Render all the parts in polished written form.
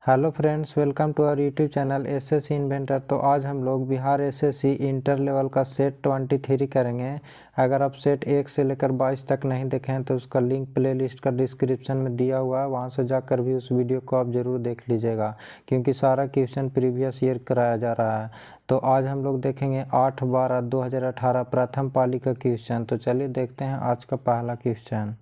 Hello friends, welcome to our YouTube channel SSC inventor. तो आज हम लोग बिहार एसएससी इंटर लेवल का सेट 23 करेंगे। अगर आप सेट 1 से लेकर 22 तक नहीं देखे हैं तो उसका लिंक प्लेलिस्ट का डिस्क्रिप्शन में दिया हुआ है, वहां से जाकर भी उस वीडियो को आप ज़रूर देख लीजिएगा, क्योंकि सारा क्वेश्चन प्रीवियस ईयर कराया जा रहा है। तो आज हम लोग देखेंगे 8/12/2018 प्रथम पाली का क्वेश्चन। तो चलिए देखते हैं आज का पहला क्वेश्चन।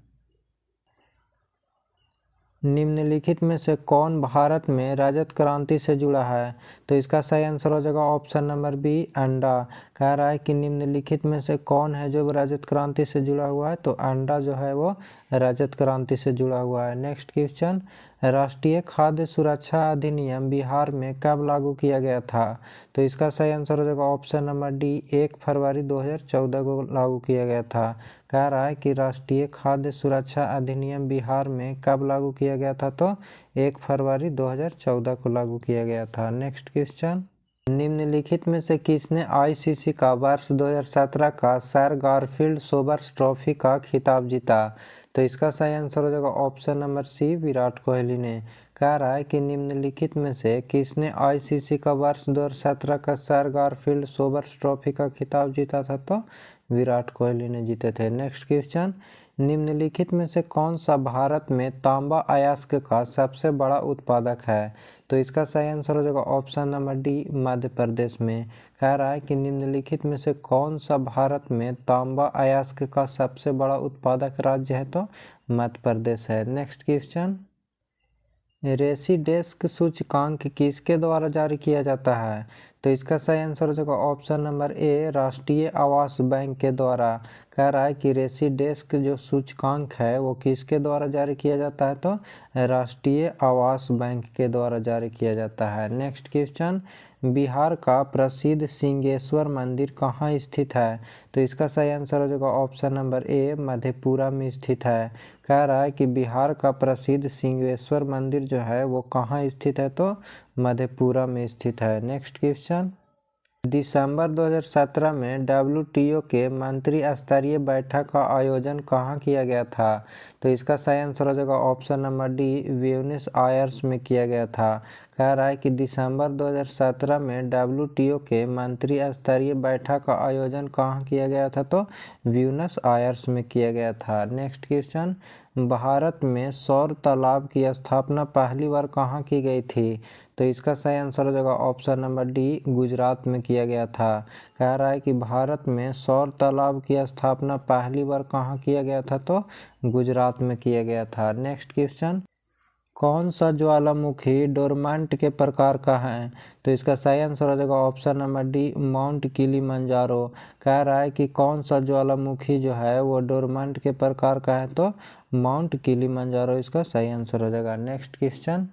निम्नलिखित में से कौन भारत में रजत क्रांति से जुड़ा है? तो इसका सही आंसर हो जाएगा ऑप्शन नंबर बी, अंडा। कह रहा है कि निम्नलिखित में से कौन है जो रजत क्रांति से जुड़ा हुआ है, तो अंडा जो है वो रजत क्रांति से जुड़ा हुआ है। नेक्स्ट क्वेश्चन, राष्ट्रीय खाद्य सुरक्षा अधिनियम बिहार में कब लागू किया गया था? तो इसका सही आंसर हो जाएगा ऑप्शन नंबर डी, 1 फरवरी 2014 को लागू किया गया था। कह रहा है कि राष्ट्रीय खाद्य सुरक्षा अधिनियम बिहार में कब लागू किया गया था? तो 1 फरवरी 2014 को लागू किया गया था। नेक्स्ट क्वेश्चन, निम्नलिखित में से किसने आईसीसी का वर्ष 2017 का सर गारफील्ड सोबर्स ट्रॉफी का खिताब जीता? तो इसका सही आंसर हो जाएगा option number C, Virat Kohli ने। कह रहा है कि निम्नलिखित में से किसने आईसीसी का वर्ष 2017 का सर गारफील्ड सोबर्स ट्रॉफी का खिताब जीता था? तो विराट कोहली ने जीते थे। नेक्स्ट क्वेश्चन, निम्नलिखित में से कौन सा भारत में तांबा अयस्क का सबसे बड़ा उत्पादक है? तो इसका सही आंसर हो जाएगा option number D, Madhya Pradesh में। कह रहा है कि निम्नलिखित में से कौन सा भारत में तांबा अयस्क का सबसे बड़ा उत्पादक राज्य है? तो मध्य प्रदेश है। नेक्स्ट क्वेश्चन, रेसिडेस्क सूचकांक किसके द्वारा जारी किया जाता है? तो इसका सही आंसर हो जाएगा ऑप्शन नंबर ए, राष्ट्रीय आवास बैंक के द्वारा। कह रहा है कि रेसिडेस्क जो सूचकांक है वो किसके द्वारा जारी किया जाता है? तो राष्ट्रीय आवास बैंक के द्वारा जारी किया जाता है। नेक्स्ट क्वेश्चन, बिहार का प्रसिद्ध सिंहेश्वर मंदिर कहाँ स्थित है? तो इसका सही आंसर हो जाएगा ऑप्शन नंबर ए, मधेपुरा में स्थित है। कह रहा है कि बिहार का प्रसिद्ध सिंहेश्वर मंदिर जो है वो कहाँ स्थित है? तो मधेपुरा में स्थित है। नेक्स्ट क्वेश्चन, दिसंबर 2017 में डब्ल्यूटीओ के मंत्री स्तरीय बैठक का आयोजन कहाँ किया गया था? तो इसका सही आंसर हो जाएगा option number D, Buenos Aires में किया गया था। कह रहा है कि दिसंबर 2017 में डब्ल्यूटीओ के मंत्री स्तरीय बैठक का आयोजन कहाँ किया गया था? तो ब्यूनस आयर्स में किया गया था। नेक्स्ट क्वेश्चन, भारत में सौर तालाब की स्थापना पहली बार कहाँ की गई थी? तो इसका सही आंसर हो जाएगा ऑप्शन नंबर डी, गुजरात में किया गया था। कह रहा है कि भारत में सौर तालाब की स्थापना पहली बार कहाँ किया गया था? तो गुजरात में किया गया था। नेक्स्ट क्वेश्चन, कौन सा ज्वालामुखी डोरमांट के प्रकार का है? तो इसका सही आंसर हो जाएगा option number D, mount Kilimanjaro. कह रहा है कि कौन सा ज्वालामुखी जो है वो डोरमांट के प्रकार का है? तो माउंट किलिमंजारो इसका सही आंसर हो जाएगा। नेक्स्ट क्वेश्चन,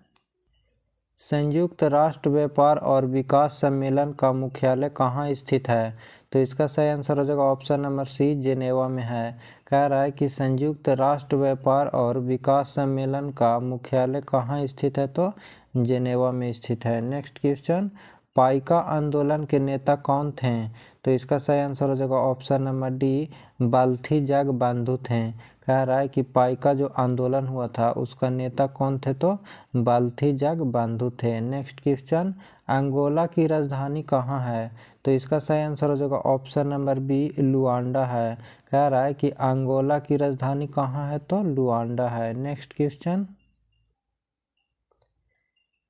संयुक्त राष्ट्र व्यापार और विकास सम्मेलन का मुख्यालय कहाँ स्थित है? तो इसका सही आंसर हो जाएगा ऑप्शन नंबर सी, जेनेवा में है। कह रहा है कि संयुक्त राष्ट्र व्यापार और विकास सम्मेलन का मुख्यालय कहाँ स्थित है? तो जेनेवा में स्थित है। नेक्स्ट क्वेश्चन, पाइका आंदोलन के नेता कौन थे? तो इसका सही आंसर हो जाएगा ऑप्शन नंबर डी, बाल्थी जग बंधु थे। कह रहा है कि पाइका जो आंदोलन हुआ था उसका नेता कौन थे? तो बाल्थी जग बंधु थे। नेक्स्ट क्वेश्चन, अंगोला की राजधानी कहाँ है? तो इसका सही आंसर हो जाएगा ऑप्शन नंबर बी, लुआंडा है। कह रहा है कि अंगोला की राजधानी कहाँ है? तो लुआंडा है। नेक्स्ट क्वेश्चन,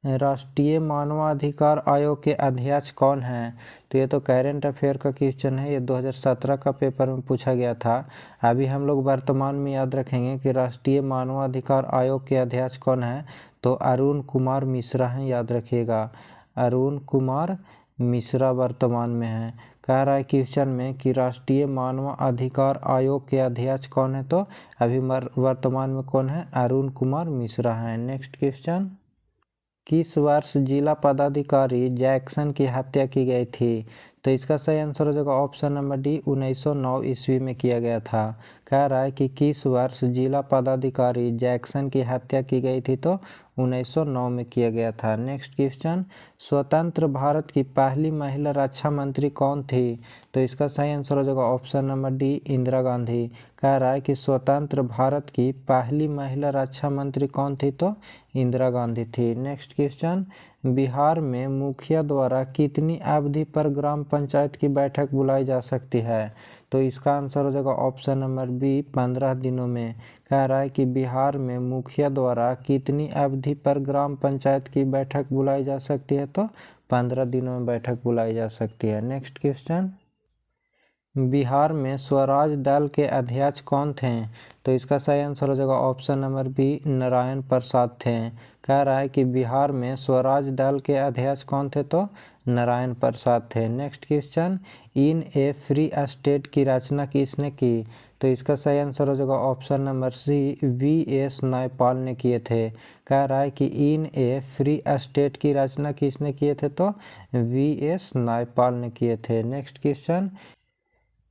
राष्ट्रीय मानवाधिकार आयोग के अध्यक्ष कौन है? तो ये तो करेंट अफेयर का क्वेश्चन है, ये 2017 का पेपर में पूछा गया था। अभी हम लोग वर्तमान में याद रखेंगे कि राष्ट्रीय मानवाधिकार आयोग के अध्यक्ष कौन है? तो अरुण कुमार मिश्रा हैं, याद रखिएगा। अरुण कुमार मिश्रा वर्तमान में है। कह रहा है क्वेश्चन में कि राष्ट्रीय मानव अधिकार आयोग के अध्यक्ष कौन है? तो अभी वर्तमान में कौन है? अरुण कुमार मिश्रा हैं। नेक्स्ट क्वेश्चन, किस वर्ष जिला पदाधिकारी जैक्सन की हत्या की गई थी? तो इसका सही आंसर हो जाएगा ऑप्शन नंबर डी, 1909 ईस्वी में किया गया था। कह रहा है कि किस वर्ष जिला पदाधिकारी जैक्सन की हत्या की गई थी? तो 1909 में किया गया था। नेक्स्ट क्वेश्चन, स्वतंत्र भारत की पहली महिला रक्षा मंत्री कौन थी? तो इसका सही आंसर हो जाएगा option number D, Indira Gandhi. कह रहा है कि स्वतंत्र भारत की पहली महिला रक्षा मंत्री कौन थी, तो इंदिरा गांधी थी। नेक्स्ट क्वेश्चन, बिहार में मुखिया द्वारा कितनी अवधि पर ग्राम पंचायत की बैठक बुलाई जा सकती है, तो इसका आंसर हो जाएगा ऑप्शन नंबर बी 15 दिनों में। कह रहा है कि बिहार में मुखिया द्वारा कितनी अवधि पर ग्राम पंचायत की बैठक बुलाई जा सकती है, तो 15 दिनों में बैठक बुलाई जा सकती है। नेक्स्ट क्वेश्चन, बिहार में स्वराज दल के अध्यक्ष कौन थे, तो इसका सही आंसर हो जाएगा option number B Narayan Prasad थे। कह रहा है कि बिहार में स्वराज दल के अध्यक्ष कौन थे, तो नारायण प्रसाद थे। नेक्स्ट क्वेश्चन, इन ए फ्री स्टेट की रचना किसने की, तो इसका सही आंसर हो जाएगा ऑप्शन नंबर सी V.S. नायपाल ने किए थे। कह रहा है कि इन ए फ्री स्टेट की रचना किसने किए थे, तो V.S. नायपाल ने किए थे। नेक्स्ट क्वेश्चन,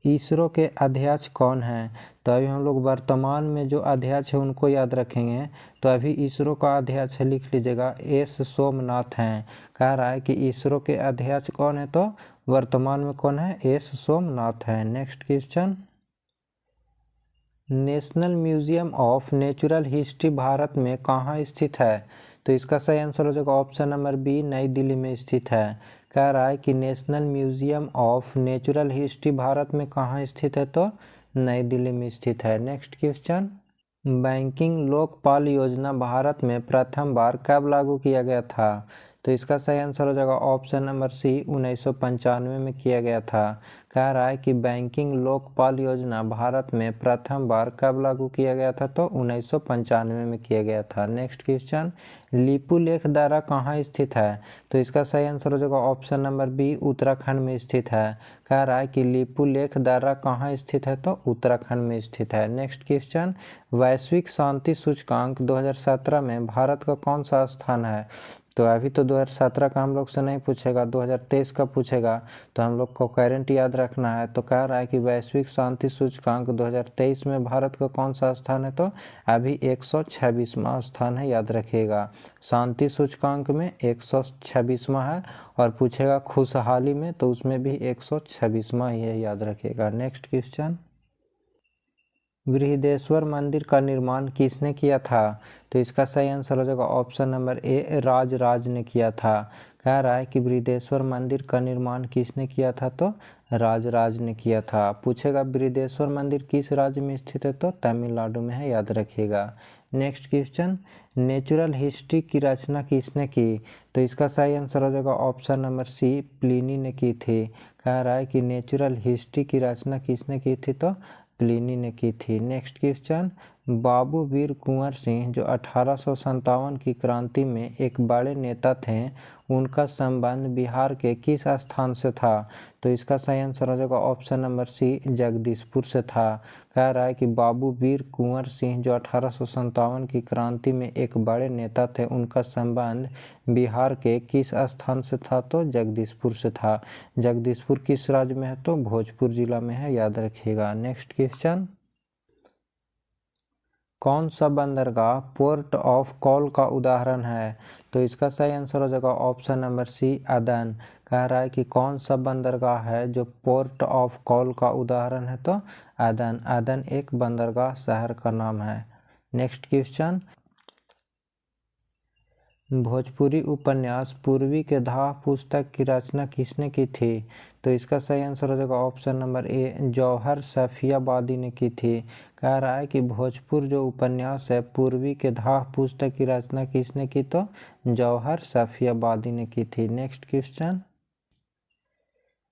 इसरो के अध्यक्ष कौन हैं, तो अभी हम लोग वर्तमान में जो अध्यक्ष है उनको याद रखेंगे। तो अभी इसरो का अध्यक्ष लिख लीजिएगा S सोमनाथ हैं। कह रहा है कि इसरो के अध्यक्ष कौन है, तो वर्तमान में कौन है, S सोमनाथ है। Next question, national museum of natural history Bharat में कहाँ स्थित है, तो इसका सही आंसर हो जाएगा ऑप्शन नंबर बी नई दिल्ली में स्थित है। कह रहा है कि national museum of natural history Bharat में कहाँ स्थित है, तो नई दिल्ली में स्थित है। नेक्स्ट क्वेश्चन, बैंकिंग लोकपाल योजना भारत में प्रथम बार कब लागू किया गया था, तो इसका सही आंसर हो जाएगा ऑप्शन नंबर सी 1995 में किया गया था। कह रहा है कि बैंकिंग लोकपाल योजना भारत में प्रथम बार कब लागू किया गया था, तो 1995 में किया गया था। नेक्स्ट क्वेश्चन, लिपुलेख दर्रा कहाँ स्थित है, तो इसका सही आंसर हो जाएगा ऑप्शन नंबर बी उत्तराखंड में स्थित है। कह रहा है कि लिपुलेख दर्रा कहाँ स्थित है, तो उत्तराखंड में स्थित है। नेक्स्ट क्वेश्चन, वैश्विक शांति सूचकांक 2017 में भारत का कौन सा स्थान है, तो अभी तो 2017 का हम लोग से नहीं पूछेगा, 2023 का पूछेगा, तो हम लोग को करंट याद रखना है। तो कह रहा है कि वैश्विक शांति सूचकांक 2023 में भारत का कौन सा स्थान है, तो अभी 126वां स्थान है, याद रखिएगा। शांति सूचकांक में 126वां है, और पूछेगा खुशहाली में तो उसमें भी 126वां ही है, याद रखिएगा। नेक्स्ट क्वेश्चन, बृहदेश्वर मंदिर का निर्माण किसने किया था, तो इसका सही आंसर हो जाएगा ऑप्शन नंबर ए राजराज ने किया था। कह रहा है कि बृहदेश्वर मंदिर का निर्माण किसने किया था, तो राजराज ने किया था। पूछेगा बृहदेश्वर मंदिर किस राज्य में स्थित है, तो तमिलनाडु में है, याद रखिएगा। नेक्स्ट क्वेश्चन, नेचुरल हिस्ट्री की रचना किसने की, तो इसका सही आंसर हो जाएगा ऑप्शन नंबर सी प्लिनी ने की थी। कह रहा है कि नेचुरल हिस्ट्री की रचना किसने की थी, तो प्लिनी ने की थी। नेक्स्ट क्वेश्चन, बाबू वीर कुंवर सिंह जो 1857 की क्रांति में एक बड़े नेता थे, उनका संबंध बिहार के किस स्थान से था, तो इसका सही आंसर हो जाएगा ऑप्शन नंबर सी जगदीशपुर से था। कह रहा है कि बाबू वीर कुंवर सिंह जो 1857 की क्रांति में एक बड़े नेता थे, उनका संबंध बिहार के किस स्थान से था, तो जगदीशपुर से था। जगदीशपुर किस राज्य में है, तो भोजपुर जिला में है, याद रखिएगा। नेक्स्ट क्वेश्चन, कौन सा बंदरगाह पोर्ट ऑफ कॉल का उदाहरण है, तो इसका सही आंसर हो जाएगा ऑप्शन नंबर सी अदन। कह रहा है कि कौन सा बंदरगाह है जो पोर्ट ऑफ कॉल का उदाहरण है, तो अदन। अदन एक बंदरगाह शहर का नाम है। नेक्स्ट क्वेश्चन, भोजपुरी उपन्यास पूर्वी के धाह पुस्तक की रचना किसने की थी, तो इसका सही आंसर हो जाएगा ऑप्शन नंबर ए जौहर सफियाबादी ने की थी। कह रहा है कि भोजपुर जो उपन्यास है पूर्वी के धाह पुस्तक की रचना किसने की, तो जौहर सफियाबादी ने की थी। नेक्स्ट क्वेश्चन,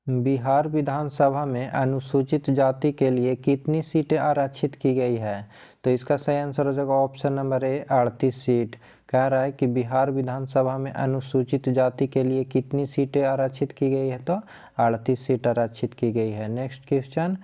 बिहार विधानसभा में अनुसूचित जाति के लिए कितनी सीटें आरक्षित की गई है, तो इसका सही आंसर हो जाएगा ऑप्शन नंबर ए 38 सीट। कह रहा है कि बिहार विधानसभा में अनुसूचित जाति के लिए कितनी सीटें आरक्षित की गई है, तो 38 सीट आरक्षित की गई है। नेक्स्ट क्वेश्चन,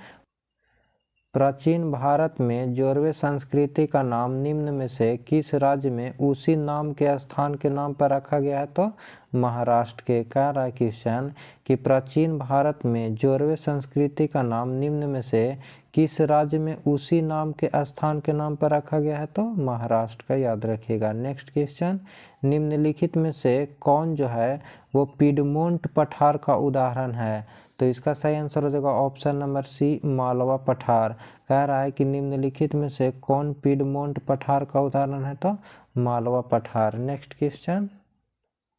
प्राचीन भारत में जोरवे संस्कृति का नाम निम्न में से किस राज्य में उसी नाम के स्थान के नाम पर रखा गया है, तो महाराष्ट्र के। कह रहा है क्वेश्चन कि प्राचीन भारत में जोरवे संस्कृति का नाम निम्न में से किस राज्य में उसी नाम के स्थान के नाम पर रखा गया है, तो महाराष्ट्र का, याद रखिएगा। नेक्स्ट क्वेश्चन, निम्नलिखित में से कौन जो है वो पिडमोंट पठार का उदाहरण है, तो इसका सही आंसर हो जाएगा ऑप्शन नंबर सी, मालवा पठार। कह रहा है कि निम्नलिखित में से कौन पीडमोंट पठार का उदाहरण है, तो मालवा पठार। नेक्स्ट क्वेश्चन,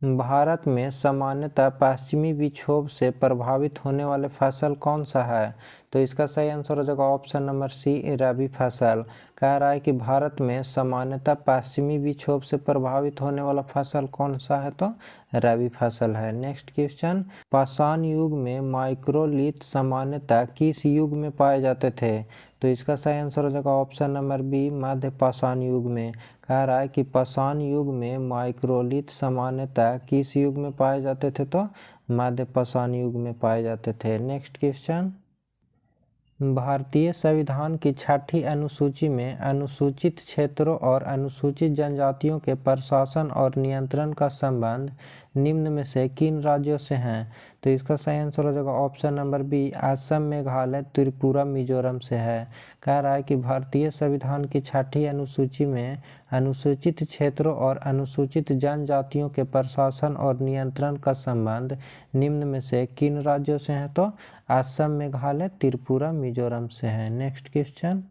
भारत में सामान्यतः पश्चिमी विक्षोभ से प्रभावित होने वाले फसल कौन सा है, तो इसका सही आंसर हो जाएगा ऑप्शन नंबर सी, रबी फसल। कह रहा है कि भारत में सामान्यतः पश्चिमी विक्षोभ से प्रभावित होने वाला फसल कौन सा है, तो रबी फसल है। नेक्स्ट क्वेश्चन, पाषाण युग में माइक्रोलिथ सामान्यतः किस युग में पाए जाते थे, तो इसका सही आंसर हो जाएगा ऑप्शन नंबर बी, मध्य पाषाण युग में। कह रहा है कि पाषाण युग में माइक्रोलिथ सामान्यतः किस युग में पाए जाते थे, तो मध्य पाषाण युग में पाए जाते थे। नेक्स्ट क्वेश्चन, भारतीय संविधान की 6ठी अनुसूची में अनुसूचित क्षेत्रों और अनुसूचित जनजातियों के प्रशासन और नियंत्रण का संबंध निम्न में से किन राज्यों से हैं, तो इसका सही आंसर हो जाएगा option number B, Assam, Meghalaya, Tripura, Mizoram से है। कह रहा है कि भारतीय संविधान की 6ठी अनुसूची में अनुसूचित क्षेत्रों और अनुसूचित जनजातियों के प्रशासन और नियंत्रण का संबंध निम्न में से किन राज्यों से है, तो असम, मेघालय, त्रिपुरा, मिजोरम से है। नेक्स्ट क्वेश्चन,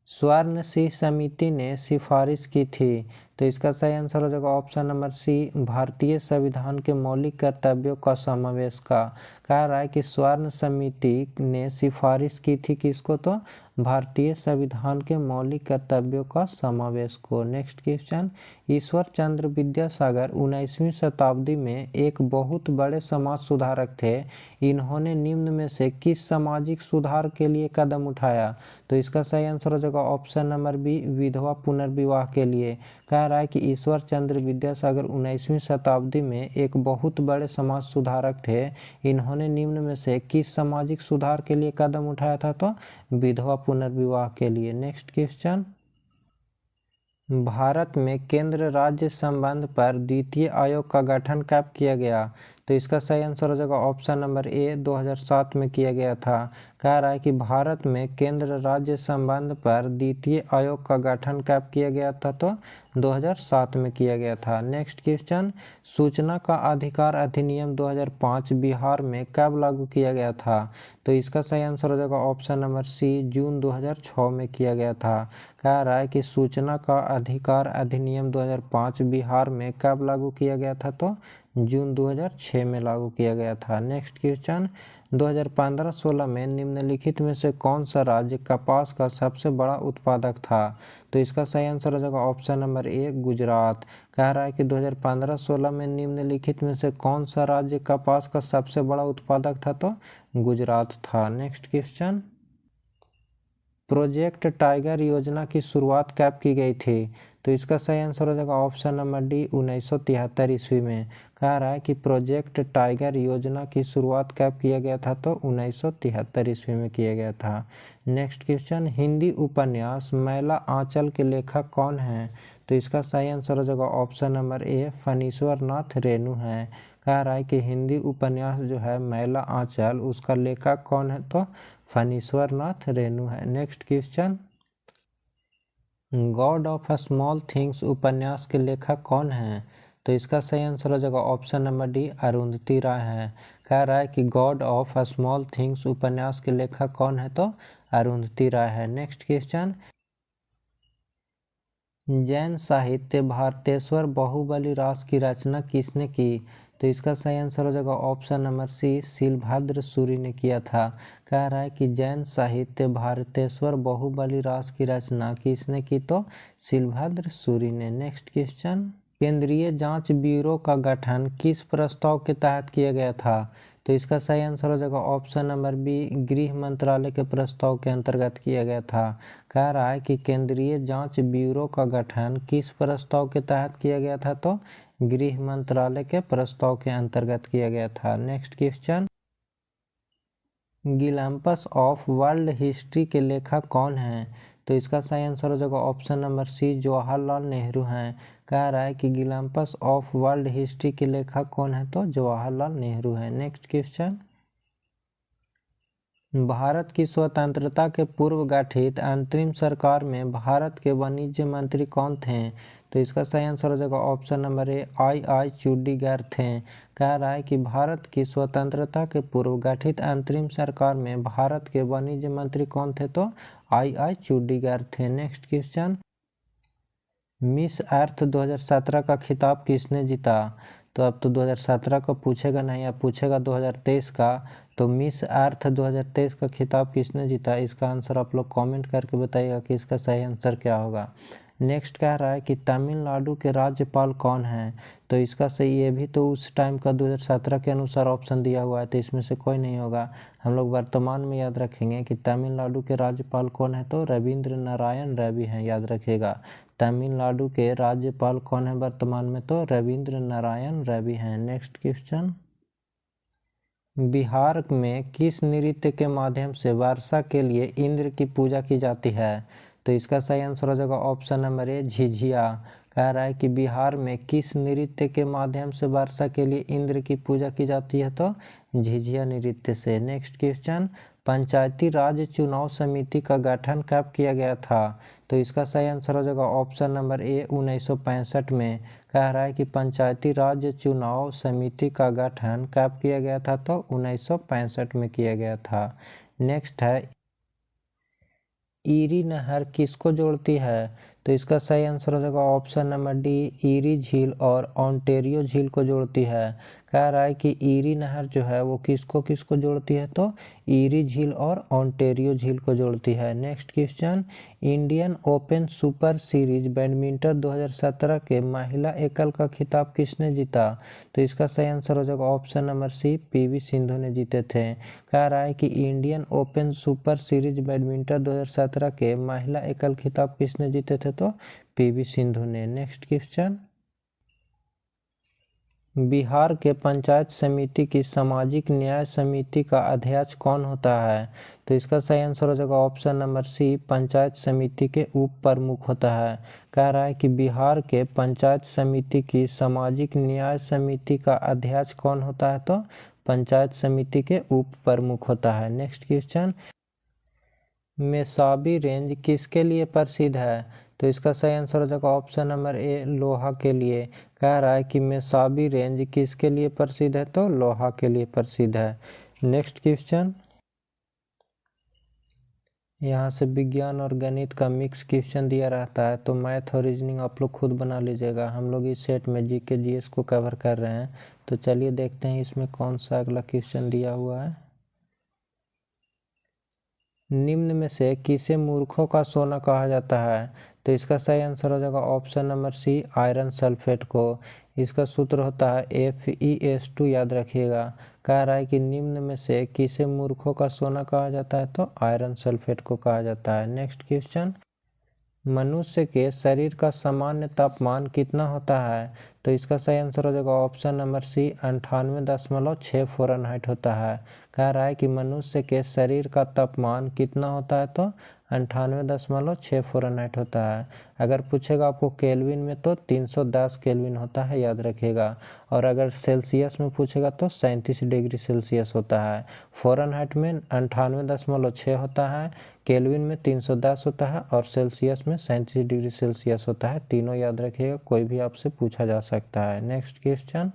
स्वर्ण सिंह समिति ने सिफारिश की थी, तो इसका सही आंसर हो जाएगा ऑप्शन नंबर सी, भारतीय संविधान के मौलिक कर्तव्यों का समावेश का। कह रहा है कि स्वर्ण समिति ने सिफारिश की थी किसको, तो भारतीय संविधान के मौलिक कर्तव्यों का समावेश को। नेक्स्ट क्वेश्चन, ईश्वर चंद्र विद्यासागर 19वीं शताब्दी में एक बहुत बड़े समाज सुधारक थे। इन्होंने निम्न में से किस सामाजिक सुधार के लिए कदम उठाया, तो इसका सही आंसर हो जाएगा ऑप्शन नंबर बी, विधवा पुनर्विवाह के लिए। कह रहा है कि ईश्वर चंद्र विद्यासागर 19वीं शताब्दी में एक बहुत बड़े समाज सुधारक थे। इन्होंने निम्न में से किस सामाजिक सुधार के लिए कदम उठाया था, तो विधवा पुनर्विवाह के लिए। नेक्स्ट क्वेश्चन, भारत में केंद्र राज्य संबंध पर द्वितीय आयोग का गठन कब किया गया, तो इसका सही आंसर हो जाएगा ऑप्शन नंबर ए, 2007 में किया गया था। कह रहा है कि भारत में केंद्र राज्य संबंध पर द्वितीय आयोग का गठन कब किया गया था, तो 2007 में किया गया था। नेक्स्ट क्वेश्चन, सूचना का अधिकार अधिनियम 2005 बिहार में कब लागू किया गया था, तो इसका सही आंसर हो जाएगा ऑप्शन नंबर सी, जून 2006 में किया गया था। कह रहा है कि सूचना का अधिकार अधिनियम 2005 बिहार में कब लागू किया गया था, तो जून 2006 में लागू किया गया था। नेक्स्ट क्वेश्चन, 2015-16 में निम्नलिखित में से कौन सा राज्य कपास का सबसे बड़ा उत्पादक था, तो इसका सही आंसर हो जाएगा ऑप्शन नंबर ए, गुजरात। कह रहा है कि 2015-16 में निम्नलिखित में से कौन सा राज्य कपास का सबसे बड़ा उत्पादक था, तो गुजरात था। नेक्स्ट क्वेश्चन, प्रोजेक्ट टाइगर योजना की शुरुआत कब की गई थी, तो इसका सही आंसर हो जाएगा ऑप्शन नंबर डी, 1973 ईस्वी में। कह रहा है कि प्रोजेक्ट टाइगर योजना की शुरुआत कब किया गया था, तो 1973 ईस्वी में किया गया था। नेक्स्ट क्वेश्चन, हिंदी उपन्यास मैला आंचल के लेखक कौन हैं, तो इसका सही आंसर हो जाएगा option number A, Phanishwar Nath Renu है। कह रहा है कि हिंदी उपन्यास जो है मैला आंचल, उसका लेखक कौन है, तो फणीश्वर नाथ रेणु है। Next question, God of small things उपन्यास के लेखक कौन हैं, तो इसका सही आंसर हो जाएगा ऑप्शन नंबर डी, अरुंधति राय है। कह रहा है कि गॉड ऑफ स्मॉल थिंग्स उपन्यास के लेखक कौन है, तो अरुंधति राय है। नेक्स्ट क्वेश्चन, जैन साहित्य भारतेश्वर बाहुबली रास की रचना किसने की, तो इसका सही आंसर हो जाएगा option number C, Shilbhadra Suri ने किया था। कह रहा है कि जैन साहित्य भारतेश्वर बाहुबली रास की रचना किसने की, तो शीलभद्र सूरी ने। नेक्स्ट क्वेश्चन, केंद्रीय जांच ब्यूरो का गठन किस प्रस्ताव के तहत किया गया था, तो इसका सही आंसर हो जाएगा ऑप्शन नंबर बी, गृह मंत्रालय के प्रस्ताव के अंतर्गत किया गया था। कह रहा है कि केंद्रीय जांच ब्यूरो का गठन किस प्रस्ताव के तहत किया गया था, तो गृह मंत्रालय के प्रस्ताव के अंतर्गत किया गया था। Next question, Glimpses of World History के लेखक कौन हैं, तो इसका सही आंसर हो जाएगा option number C, Jawaharlal Nehru हैं। कह रहा है कि गिलम्पस ऑफ वर्ल्ड हिस्ट्री के लेखक कौन है, तो जवाहरलाल नेहरू हैं। नेक्स्ट क्वेश्चन, भारत की स्वतंत्रता के पूर्व गठित अंतरिम सरकार में भारत के वाणिज्य मंत्री कौन थे, तो इसका सही आंसर हो जाएगा ऑप्शन नंबर ए आई चूडीगर थे। कह रहा है कि भारत की स्वतंत्रता के पूर्व गठित अंतरिम सरकार में भारत के वाणिज्य मंत्री कौन थे, तो आई चूडीगर थे। नेक्स्ट क्वेश्चन, मिस अर्थ 2017 का खिताब किसने जीता? तो अब तो 2017 का पूछेगा नहीं, अब पूछेगा 2023 का। तो मिस अर्थ 2023 का खिताब किसने जीता? इसका आंसर आप लोग कमेंट करके बताइएगा कि इसका सही आंसर क्या होगा। नेक्स्ट कह रहा है कि तमिलनाडु के राज्यपाल कौन हैं? तो इसका सही, ये भी तो उस टाइम का 2017 के अनुसार ऑप्शन दिया हुआ है, तो इसमें से कोई नहीं होगा। हम लोग वर्तमान में याद रखेंगे कि तमिलनाडु के राज्यपाल कौन है, तो रविंद्र नारायण रवि हैं, याद रखिएगा। तमिलनाडु के राज्यपाल कौन है वर्तमान में, तो रविंद्र नारायण रवि हैं। नेक्स्ट क्वेश्चन, बिहार में किस नृत्य के माध्यम से वर्षा के लिए इंद्र की पूजा की जाती है? तो इसका सही आंसर हो जाएगा ऑप्शन नंबर ए झिझिया। कह रहा है कि बिहार में किस नृत्य के माध्यम से वर्षा के लिए इंद्र की पूजा की जाती है, तो झिझिया नृत्य से। नेक्स्ट क्वेश्चन, पंचायती राज चुनाव समिति का गठन कब किया गया था? तो इसका सही आंसर हो जाएगा ऑप्शन नंबर ए 1965 में। कह रहा है कि पंचायती राज चुनाव समिति का गठन कब किया गया था, तो 1965 में किया गया था। नेक्स्ट है, ईरी नहर किसको जोड़ती है? तो इसका सही आंसर हो जाएगा ऑप्शन नंबर डी ईरी झील और ओंटेरियो झील को जोड़ती है। कह रहा है कि ईरी नहर जो है वो किसको किसको जोड़ती है, तो ईरी झील और ओंटेरियो झील को जोड़ती है। Next question, Indian Open Super Series badminton 2017 के महिला एकल का खिताब किसने जीता? तो इसका सही आंसर हो जाएगा option number C PV Sindhu ने जीते थे। कह रहा है कि Indian Open Super Series badminton 2017 के महिला एकल खिताब किसने जीते थे, तो पीवी सिंधु ने। नेक्स्ट क्वेश्चन, बिहार के पंचायत समिति की सामाजिक न्याय समिति का अध्यक्ष कौन होता है? तो इसका सही आंसर हो जाएगा ऑप्शन नंबर सी पंचायत समिति के उप प्रमुख होता है। कह रहा है कि बिहार के पंचायत समिति की सामाजिक न्याय समिति का अध्यक्ष कौन होता है, तो पंचायत समिति के उप प्रमुख होता है। नेक्स्ट क्वेश्चन, मेसाबी रेंज किसके लिए प्रसिद्ध है? तो इसका सही आंसर हो जाएगा ऑप्शन नंबर ए लोहा के लिए। कह रहा है कि मेसाबी रेंज किसके लिए प्रसिद्ध है, तो लोहा के लिए प्रसिद्ध है। नेक्स्ट क्वेश्चन, यहाँ से विज्ञान और गणित का मिक्स क्वेश्चन दिया रहता है, तो मैथ और रीजनिंग आप लोग खुद बना लीजिएगा। हम लोग इस सेट में जीके जीएस को कवर कर रहे हैं, तो चलिए देखते हैं इसमें कौन सा अगला क्वेश्चन दिया हुआ है। निम्न में से किसे मूर्खों का सोना कहा जाता है? तो इसका सही आंसर हो जाएगा option number C iron sulphate को। इसका सूत्र होता है FeS2, याद रखिएगा। कह रहा है कि निम्न में से किसे मूर्खों का सोना कहा जाता है, तो आयरन सल्फेट को कहा जाता है। नेक्स्ट क्वेश्चन, मनुष्य के शरीर का सामान्य तापमान कितना होता है? तो इसका सही आंसर हो जाएगा ऑप्शन नंबर सी 98.6 फ़ारेनहाइट होता है। कह रहा है कि मनुष्य के शरीर का तापमान कितना होता है, तो 98.6 फ़ारेनहाइट होता है। अगर पूछेगा आपको केल्विन में, तो 310 केल्विन होता है, याद रखिएगा। और अगर सेल्सियस में पूछेगा तो 37 डिग्री सेल्सियस होता है। फ़ारेनहाइट में 98.6 होता है, केल्विन में 310 होता है, और सेल्सियस में 37 डिग्री सेल्सियस होता है। तीनों याद रखिएगा, कोई भी आपसे पूछा जा सकता है। नेक्स्ट क्वेश्चन,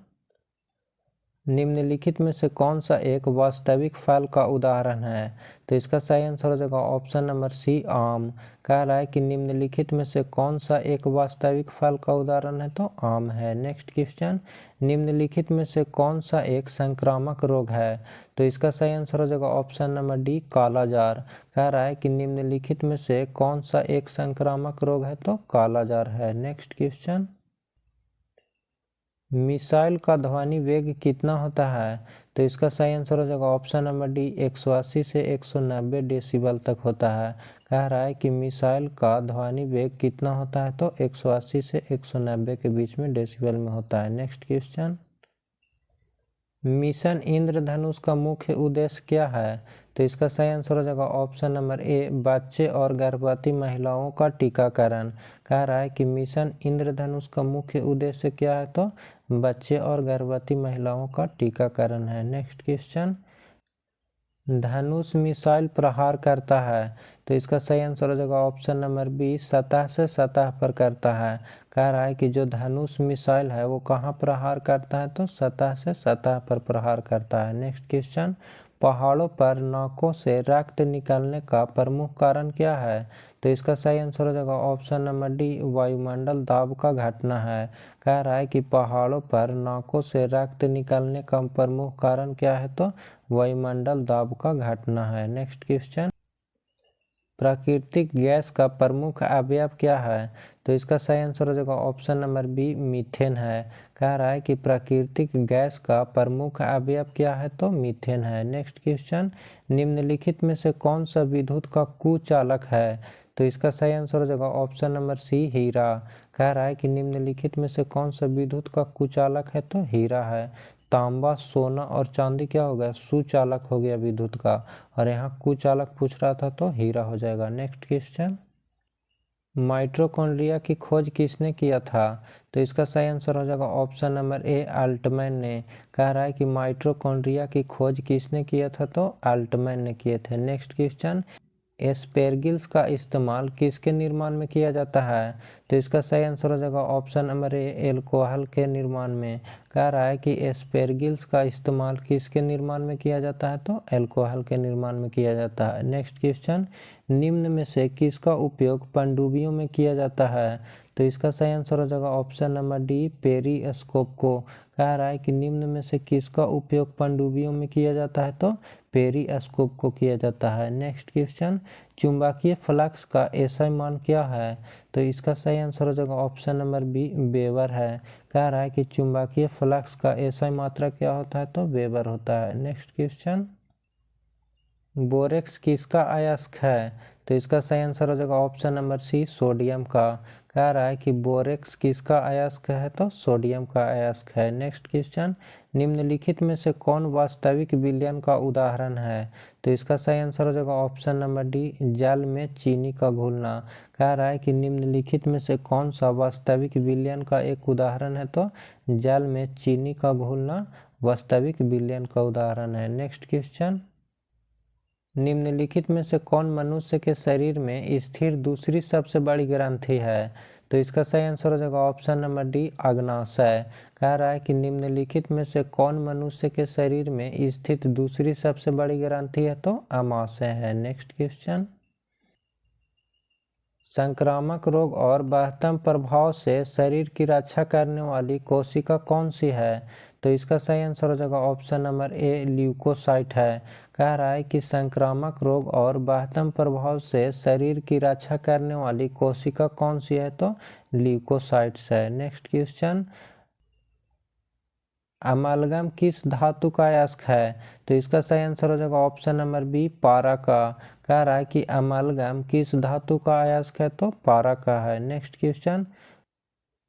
निम्नलिखित में से कौन सा एक वास्तविक फल का उदाहरण है? तो इसका सही आंसर हो जाएगा ऑप्शन नंबर सी आम। कह रहा है कि निम्नलिखित में से कौन सा एक वास्तविक फल का उदाहरण है, तो आम है। नेक्स्ट क्वेश्चन, निम्नलिखित में से कौन सा एक संक्रामक रोग है? तो इसका सही आंसर हो जाएगा ऑप्शन नंबर डी कालाजार। कह रहा है कि निम्नलिखित में से कौन सा एक संक्रामक रोग है, तो कालाजार है। नेक्स्ट क्वेश्चन, मिसाइल का ध्वनि वेग कितना होता है? तो इसका सही आंसर हो जाएगा ऑप्शन नंबर डी 180 से 190 डेसिबल तक होता है। कह रहा है कि मिसाइल का ध्वनि वेग कितना होता है, तो 180 से 190 के बीच में डेसिबल में होता है। नेक्स्ट क्वेश्चन, मिशन इंद्रधनुष का मुख्य उद्देश्य क्या है? तो इसका सही आंसर हो जाएगा ऑप्शन नंबर ए बच्चे और गर्भवती महिलाओं का टीकाकरण। कह रहा है कि मिशन इंद्रधनुष का मुख्य उद्देश्य क्या है, तो बच्चे और गर्भवती महिलाओं का टीकाकरण है। नेक्स्ट क्वेश्चन, धनुष मिसाइल प्रहार करता है, तो इसका सही आंसर हो जाएगा ऑप्शन नंबर बी सतह से सतह पर करता है। कह रहा है कि जो धनुष मिसाइल है वो कहाँ प्रहार करता है, तो सतह से सतह पर प्रहार करता है। नेक्स्ट क्वेश्चन, पहाड़ों पर नाकों से रक्त निकलने का प्रमुख कारण क्या है, तो इसका सही आंसर हो जाएगा ऑप्शन नंबर डी, वायुमंडल दाब का घटना है। कह रहा है कि पहाड़ों पर नाकों से रक्त निकलने का प्रमुख कारण क्या है, तो वायुमंडल दाब का घटना है। नेक्स्ट क्वेश्चन, प्राकृतिक गैस का प्रमुख अवयव क्या है, तो इसका सही आंसर हो जाएगा ऑप्शन नंबर बी, मीथेन है। कह रहा है कि प्राकृतिक गैस का प्रमुख अवयव क्या है, तो मीथेन है। नेक्स्ट क्वेश्चन, निम्नलिखित में से कौन सा विद्युत का कुचालक है, तो इसका सही आंसर हो जाएगा ऑप्शन नंबर सी, हीरा। कह रहा है कि निम्नलिखित में से कौन सा विद्युत का कुचालक है, तो हीरा है। तांबा, सोना और चांदी क्या हो गया, सुचालक हो गया विद्युत का, और यहाँ कुचालक पूछ रहा था तो हीरा हो जाएगा। नेक्स्ट क्वेश्चन, माइटोकॉन्ड्रिया की खोज किसने किया था, तो इसका सही आंसर हो जाएगा ऑप्शन नंबर ए, अल्टमैन ने। कह रहा है कि माइटोकॉन्ड्रिया की खोज किसने किया था, तो अल्टमैन ने किए थे। नेक्स्ट क्वेश्चन, एस्पेरगिल्स का इस्तेमाल किसके निर्माण में किया जाता है, तो इसका सही आंसर हो जाएगा ऑप्शन नंबर ए, एल्कोहल के निर्माण में। कह रहा है कि एस्पेरगिल्स का इस्तेमाल किसके निर्माण में किया जाता है, तो एल्कोहल के निर्माण में किया जाता है। नेक्स्ट क्वेश्चन, निम्न में से किसका उपयोग पनडुब्बियों में किया जाता है, तो इसका सही आंसर हो जाएगा ऑप्शन नंबर डी, पेरिस्कोप को। कह रहा है कि निम्न में से किसका उपयोग पनडुब्बियों में किया जाता है, तो पेरिस्कोप को किया जाता है। नेक्स्ट क्वेश्चन, चुंबकीय फ्लक्स का एसआई मान क्या है, तो इसका सही आंसर हो जाएगा ऑप्शन नंबर बी, वेबर है। कह रहा है कि चुंबकीय फ्लक्स का एसआई मात्रा क्या होता है, तो वेबर होता है। नेक्स्ट क्वेश्चन, बोरेक्स किसका अयस्क है, तो इसका सही आंसर हो जाएगा ऑप्शन नंबर सी, सोडियम का। कह रहा है कि बोरेक्स किसका अयस्क है, तो सोडियम का अयस्क है। नेक्स्ट क्वेश्चन, निम्नलिखित में से कौन वास्तविक विलयन का उदाहरण है, तो इसका सही आंसर हो जाएगा ऑप्शन नंबर डी, जल में चीनी का घुलना। कह रहा है कि निम्नलिखित में से कौन सा वास्तविक विलयन का एक उदाहरण है, तो जल में चीनी का घुलना वास्तविक विलयन का उदाहरण है। नेक्स्ट क्वेश्चन, निम्नलिखित में से कौन मनुष्य के शरीर में स्थिर दूसरी सबसे बड़ी ग्रंथि है, तो इसका सही आंसर हो जाएगा ऑप्शन नंबर डी, अग्नाशय। कह रहा है कि निम्नलिखित में से कौन मनुष्य के शरीर में स्थित दूसरी सबसे बड़ी ग्रंथि है, तो अमाशय है। नेक्स्ट क्वेश्चन, संक्रामक रोग और बढ़ते प्रभाव से शरीर की रक्षा करने वाली कोशिका कौन सी है, तो इसका सही आंसर हो जाएगा ऑप्शन नंबर ए, ल्यूकोसाइट है। कह रहा है कि संक्रामक रोग और बढ़ते प्रभाव से शरीर की रक्षा करने वाली कोशिका कौन सी है, तो ल्यूकोसाइट्स है। नेक्स्ट क्वेश्चन, अमालगम किस धातु का अयस्क है, तो इसका सही आंसर हो जाएगा ऑप्शन नंबर बी, पारा का। कह रहा है कि अमालगम किस धातु का अयस्क है, तो पारा का है। नेक्स्ट क्वेश्चन,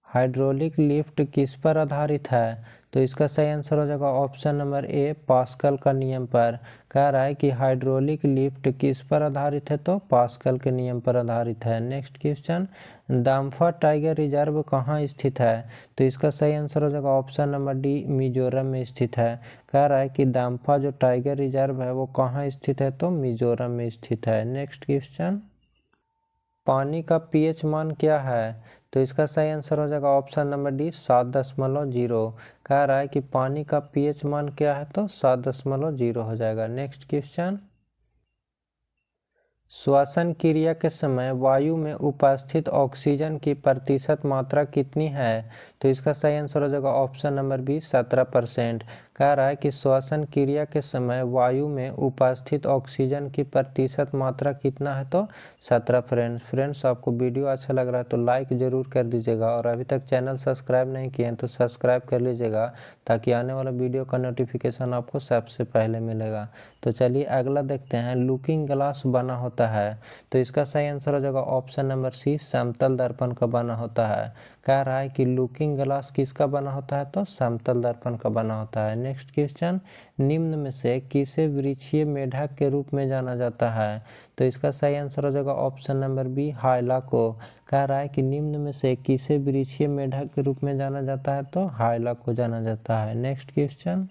हाइड्रोलिक लिफ्ट किस पर आधारित है, तो इसका सही आंसर हो जाएगा ऑप्शन नंबर ए, पास्कल का नियम पर। कह रहा है कि हाइड्रोलिक लिफ्ट किस पर आधारित है, तो पास्कल के नियम पर आधारित है। नेक्स्ट क्वेश्चन, दाम्फा टाइगर रिजर्व कहाँ स्थित है, तो इसका सही आंसर हो जाएगा ऑप्शन नंबर डी, मिजोरम में स्थित है। कह रहा है कि दाम्फा जो टाइगर रिजर्व है वो कहाँ स्थित है, तो मिजोरम में स्थित है। नेक्स्ट क्वेश्चन, पानी का पीएच मान क्या है, तो इसका सही आंसर हो जाएगा ऑप्शन नंबर डी, 7.0। कह रहा है कि पानी का पीएच मान क्या है, तो 7.0 हो जाएगा। नेक्स्ट क्वेश्चन, श्वसन क्रिया के समय वायु में उपस्थित ऑक्सीजन की प्रतिशत मात्रा कितनी है, तो इसका सही आंसर हो जाएगा ऑप्शन नंबर बी, 17%। कह रहा है कि श्वसन क्रिया के समय वायु में उपस्थित ऑक्सीजन की प्रतिशत मात्रा कितना है, तो 17। फ्रेंड्स आपको वीडियो अच्छा लग रहा है तो लाइक ज़रूर कर दीजिएगा, और अभी तक चैनल सब्सक्राइब नहीं किए हैं तो सब्सक्राइब कर लीजिएगा, ताकि आने वाला वीडियो का नोटिफिकेशन आपको सबसे पहले मिलेगा। तो चलिए अगला देखते हैं, लुकिंग ग्लास बना होता है, तो इसका सही आंसर हो जाएगा ऑप्शन नंबर सी, समतल दर्पण का बना होता है। कह रहा है कि लुकिंग ग्लास किसका बना होता है, तो समतल दर्पण का बना होता है। नेक्स्ट क्वेश्चन, निम्न में से किसे वृक्षीय मेढक के रूप में जाना जाता है, तो इसका सही आंसर हो जाएगा ऑप्शन नंबर बी, हाइला को। कह रहा है कि निम्न में से किसे वृक्षीय मेढक के रूप में जाना जाता है, तो हाइला को जाना जाता है। नेक्स्ट क्वेश्चन,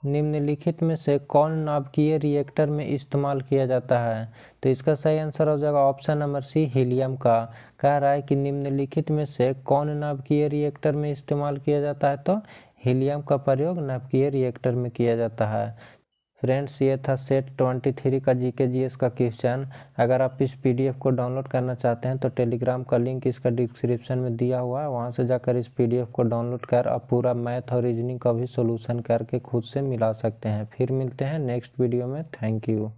निम्नलिखित में से कौन नाभिकीय रिएक्टर में इस्तेमाल किया जाता है? तो इसका सही आंसर हो जाएगा ऑप्शन नंबर सी, हीलियम का। कह रहा है कि निम्नलिखित में से कौन नाभिकीय रिएक्टर में इस्तेमाल किया जाता है? तो हीलियम का प्रयोग नाभिकीय रिएक्टर में किया जाता है। फ्रेंड्स, ये था सेट 23 का जीके जीएस का क्वेश्चन। अगर आप इस पीडीएफ को डाउनलोड करना चाहते हैं तो टेलीग्राम का लिंक इसका डिस्क्रिप्शन में दिया हुआ है, वहां से जाकर इस पीडीएफ को डाउनलोड कर आप पूरा मैथ और रीजनिंग का भी सोल्यूशन करके खुद से मिला सकते हैं। फिर मिलते हैं नेक्स्ट वीडियो में। Thank you.